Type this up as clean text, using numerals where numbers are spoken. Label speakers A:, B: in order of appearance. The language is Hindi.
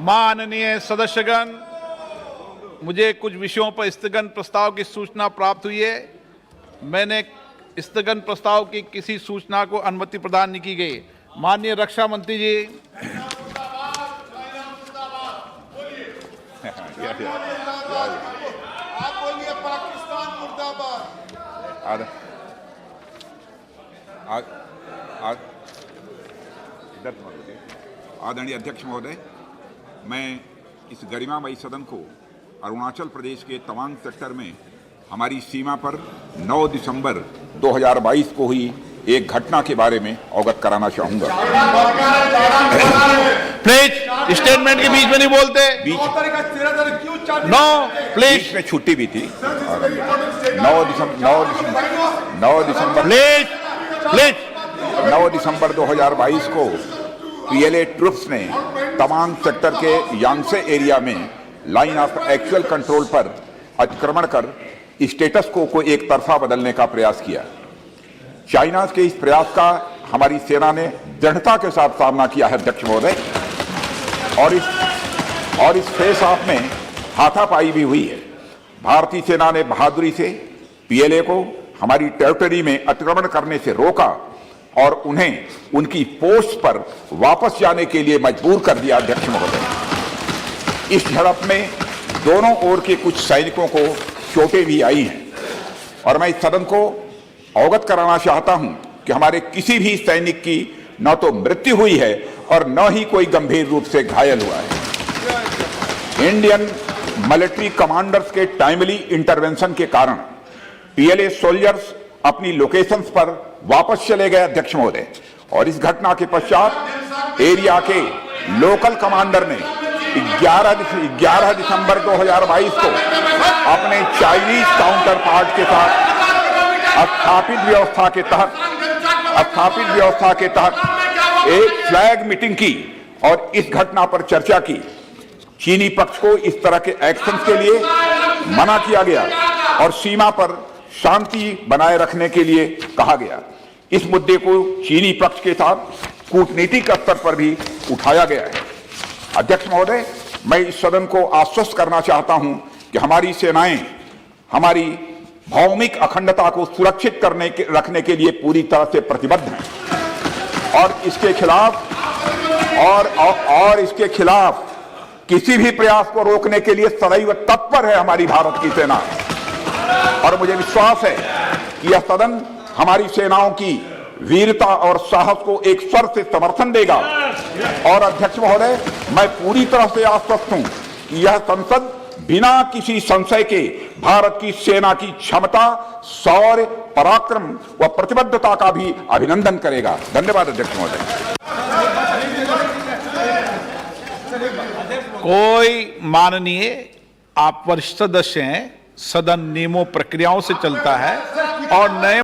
A: माननीय सदस्यगण, मुझे कुछ विषयों पर स्थगन प्रस्ताव की सूचना प्राप्त हुई है। मैंने स्थगन प्रस्ताव की किसी सूचना को अनुमति प्रदान नहीं की गई। माननीय रक्षा मंत्री जी,
B: आप बोलिए पाकिस्तान मुर्दाबाद।
C: आदरणीय अध्यक्ष महोदय, मैं इस गरिमामयी सदन को अरुणाचल प्रदेश के तवांग सेक्टर में हमारी सीमा पर 9 दिसंबर 2022 को हुई एक घटना के बारे में अवगत कराना चाहूंगा।
A: प्लीज स्टेटमेंट के बीच में नहीं बोलते। नो प्लीज,
C: बीच में छुट्टी भी थी। 9 दिसंबर 2022 को पीएलए ट्रुप्स ने तवांग सेक्टर के यांगसे एरिया में लाइन ऑफ एक्चुअल कंट्रोल पर अतिक्रमण कर स्टेटस को एक तरफा बदलने का प्रयास किया। चाइना के इस प्रयास का हमारी सेना ने दृढ़ता के साथ सामना किया है अध्यक्ष महोदय, और इस फेस ऑफ में हाथापाई भी हुई है। भारतीय सेना ने बहादुरी से पीएलए को हमारी टेरिटरी में अतिक्रमण करने से रोका और उन्हें उनकी पोस्ट पर वापस जाने के लिए मजबूर कर दिया अध्यक्ष महोदय। इस झड़प में दोनों ओर के कुछ सैनिकों को चोटें भी आई हैं और मैं इस सदन को अवगत कराना चाहता हूं कि हमारे किसी भी सैनिक की न तो मृत्यु हुई है और न ही कोई गंभीर रूप से घायल हुआ है। इंडियन मिलिट्री कमांडर्स के टाइमली इंटरवेंशन के कारण पीएलए सोल्जर्स अपनी लोकेशंस पर वापस चले गए अध्यक्ष महोदय, और इस घटना के पश्चात एरिया के लोकल कमांडर ने 11 दिसंबर 2022 को अपने चाइनीज काउंटर पार्ट के साथ स्थापित व्यवस्था के तहत एक फ्लैग मीटिंग की और इस घटना पर चर्चा की। चीनी पक्ष को इस तरह के एक्शन के लिए मना किया गया और सीमा पर शांति बनाए रखने के लिए कहा गया। इस मुद्दे को चीनी पक्ष के साथ कूटनीतिक स्तर पर भी उठाया गया है। अध्यक्ष महोदय, मैं इस सदन को आश्वस्त करना चाहता हूं कि हमारी सेनाएं हमारी भौमिक अखंडता को सुरक्षित रखने के लिए पूरी तरह से प्रतिबद्ध हैं और इसके खिलाफ किसी भी प्रयास को रोकने के लिए सदैव तत्पर है हमारी भारत की सेना। और मुझे विश्वास है कि यह सदन हमारी सेनाओं की वीरता और साहस को एक स्वर से समर्थन देगा। और अध्यक्ष महोदय, मैं पूरी तरह से आश्वस्त हूं कि यह संसद बिना किसी संशय के भारत की सेना की क्षमता, शौर्य, पराक्रम व प्रतिबद्धता का भी अभिनंदन करेगा। धन्यवाद अध्यक्ष महोदय।
A: कोई माननीय, आप वरिष्ठ सदस्य हैं, सदन नियमों प्रक्रियाओं से चलता है और नए